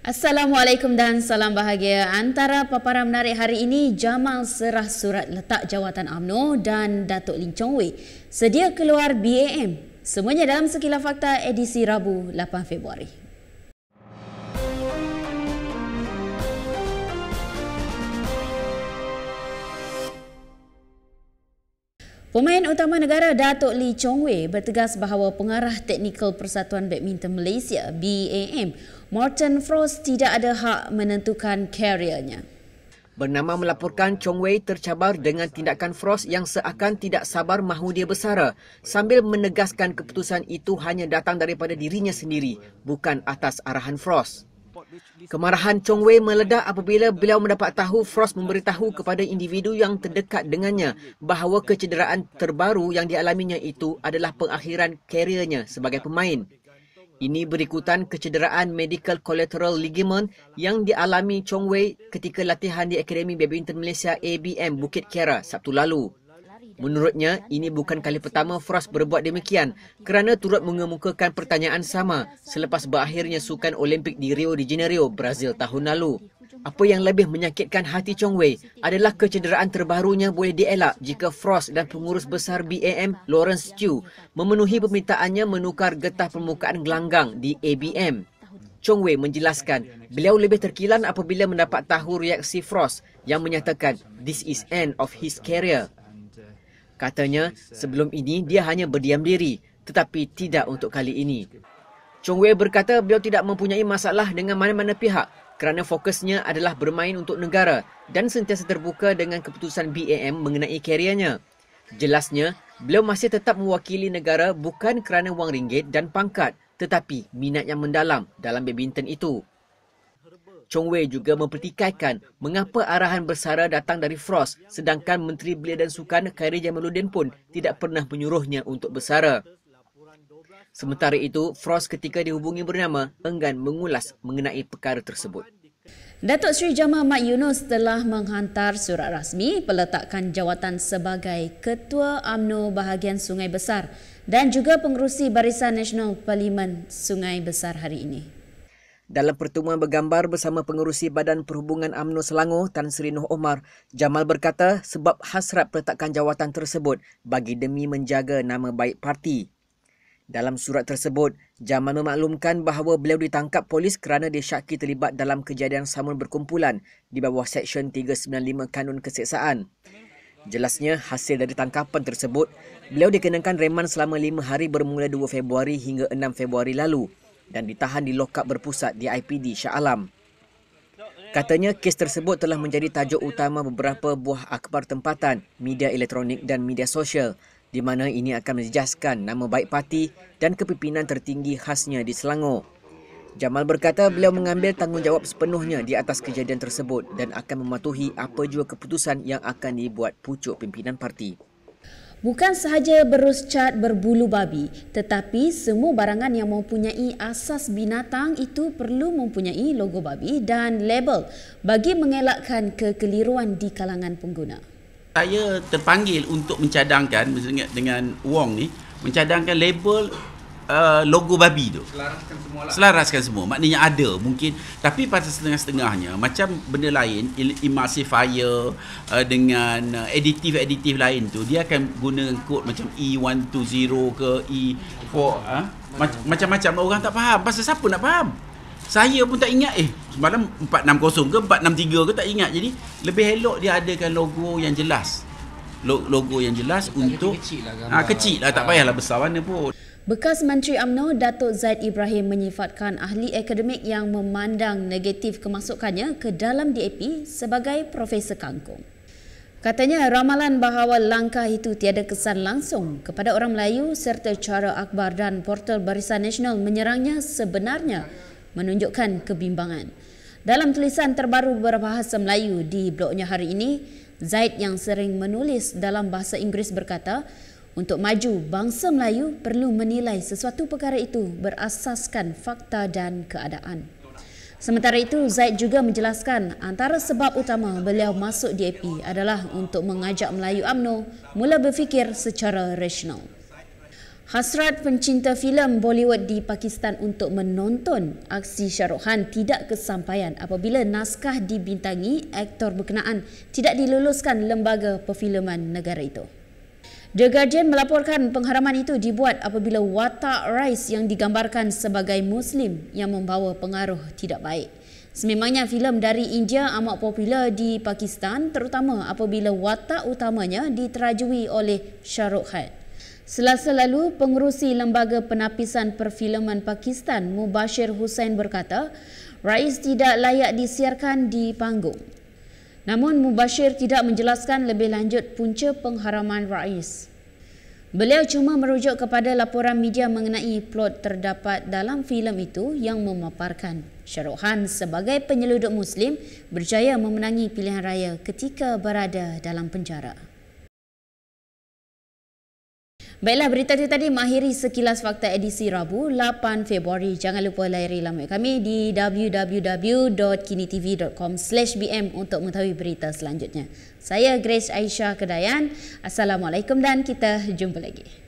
Assalamualaikum dan salam bahagia. Antara paparan menarik hari ini, Jamal serah surat letak jawatan UMNO dan Datuk Lee Chong Wei sedia keluar BAM. Semuanya dalam Sekilas Fakta edisi Rabu 8 Februari. Pemain utama negara Datuk Lee Chong Wei bertegas bahawa pengarah teknikal Persatuan Badminton Malaysia BAM, Morten Frost, tidak ada hak menentukan kariernya. Bernama melaporkan Chong Wei tercabar dengan tindakan Frost yang seakan tidak sabar mahu dia bersara, sambil menegaskan keputusan itu hanya datang daripada dirinya sendiri, bukan atas arahan Frost. Kemarahan Chong Wei meledak apabila beliau mendapat tahu Frost memberitahu kepada individu yang terdekat dengannya bahawa kecederaan terbaru yang dialaminya itu adalah pengakhiran kariernya sebagai pemain. Ini berikutan kecederaan medial collateral ligament yang dialami Chong Wei ketika latihan di Akademi Badminton Malaysia ABM Bukit Kiara Sabtu lalu. Menurutnya, ini bukan kali pertama Frost berbuat demikian kerana turut mengemukakan pertanyaan sama selepas berakhirnya Sukan Olimpik di Rio de Janeiro, Brazil tahun lalu. Apa yang lebih menyakitkan hati Chong Wei adalah kecederaan terbarunya boleh dielak jika Frost dan pengurus besar BAM, Lawrence Chew, memenuhi permintaannya menukar getah permukaan gelanggang di ABM. Chong Wei menjelaskan beliau lebih terkilan apabila mendapat tahu reaksi Frost yang menyatakan this is end of his career. Katanya, sebelum ini dia hanya berdiam diri, tetapi tidak untuk kali ini. Chong Wei berkata beliau tidak mempunyai masalah dengan mana-mana pihak kerana fokusnya adalah bermain untuk negara dan sentiasa terbuka dengan keputusan BAM mengenai kariernya. Jelasnya, beliau masih tetap mewakili negara bukan kerana wang ringgit dan pangkat, tetapi minat yang mendalam dalam badminton itu. Chong Wei juga mempertikaikan mengapa arahan bersara datang dari Frost sedangkan Menteri Belia dan Sukan Khairy Jamaluddin pun tidak pernah menyuruhnya untuk bersara. Sementara itu, Frost ketika dihubungi bernama enggan mengulas mengenai perkara tersebut. Datuk Seri Jamal Mat Yunus telah menghantar surat rasmi peletakan jawatan sebagai Ketua UMNO Bahagian Sungai Besar dan juga pengerusi Barisan Nasional Parlimen Sungai Besar hari ini. Dalam pertemuan bergambar bersama pengerusi Badan Perhubungan UMNO Selangor, Tan Sri Noh Omar, Jamal berkata sebab hasrat peletakan jawatan tersebut bagi demi menjaga nama baik parti. Dalam surat tersebut, Jamal memaklumkan bahawa beliau ditangkap polis kerana disyaki terlibat dalam kejadian samun berkumpulan di bawah Seksyen 395 Kanun Keseksaan. Jelasnya, hasil dari tangkapan tersebut, beliau dikenakan reman selama 5 hari bermula 2 Februari hingga 6 Februari lalu dan ditahan di lokap berpusat di IPD Shah Alam. Katanya kes tersebut telah menjadi tajuk utama beberapa buah akhbar tempatan, media elektronik dan media sosial di mana ini akan menjejaskan nama baik parti dan kepimpinan tertinggi khasnya di Selangor. Jamal berkata beliau mengambil tanggungjawab sepenuhnya di atas kejadian tersebut dan akan mematuhi apa jua keputusan yang akan dibuat pucuk pimpinan parti. Bukan sahaja beruscat berbulu babi, tetapi semua barangan yang mempunyai asas binatang itu perlu mempunyai logo babi dan label bagi mengelakkan kekeliruan di kalangan pengguna. Saya terpanggil untuk mencadangkan dengan Wong ni, mencadangkan label logo babi tu. Selaraskan semua. Maknanya ada mungkin, tapi pada setengah-setengahnya macam benda lain, emulsifier dengan aditif lain tu, dia akan guna kod macam E120 ke E4 macam-macam. Orang tak faham. Pasal siapa nak faham? Saya pun tak ingat semalam 460 ke 463 ke tak ingat. Jadi lebih elok dia adakan logo yang jelas. Logo yang jelas untuk kecil lah, tak payahlah besar mana pun. Bekas Menteri UMNO Datuk Zaid Ibrahim menyifatkan ahli akademik yang memandang negatif kemasukannya ke dalam DAP sebagai profesor kangkung. Katanya ramalan bahawa langkah itu tiada kesan langsung kepada orang Melayu serta cara akhbar dan portal Barisan Nasional menyerangnya sebenarnya menunjukkan kebimbangan. Dalam tulisan terbaru berbahasa Melayu di blognya hari ini, Zaid yang sering menulis dalam bahasa Inggeris berkata, untuk maju, bangsa Melayu perlu menilai sesuatu perkara itu berasaskan fakta dan keadaan. Sementara itu, Zaid juga menjelaskan antara sebab utama beliau masuk DAP adalah untuk mengajak Melayu UMNO mula berfikir secara rasional. Hasrat pencinta filem Bollywood di Pakistan untuk menonton aksi Shah Rukh Khan tidak kesampaian apabila naskah dibintangi aktor berkenaan tidak diluluskan lembaga perfilman negara itu. The Guardian melaporkan pengharaman itu dibuat apabila watak Rais yang digambarkan sebagai Muslim yang membawa pengaruh tidak baik. Sememangnya filem dari India amat popular di Pakistan, terutama apabila watak utamanya diterajui oleh Shah Rukh Khan. Selasa lalu, pengerusi Lembaga Penapisan Perfilman Pakistan, Mubashir Hussain berkata, Rais tidak layak disiarkan di panggung. Namun, Mubashir tidak menjelaskan lebih lanjut punca pengharaman Rais. Beliau cuma merujuk kepada laporan media mengenai plot terdapat dalam filem itu yang memaparkan Shah Rukh Khan sebagai penyelundup Muslim berjaya memenangi pilihan raya ketika berada dalam penjara. Baiklah, berita itu tadi mengakhiri sekilas fakta edisi Rabu 8 Februari. Jangan lupa layari laman kami di www.kinitv.com/bm untuk mengetahui berita selanjutnya. Saya Grace Aisyah Kedayan. Assalamualaikum dan kita jumpa lagi.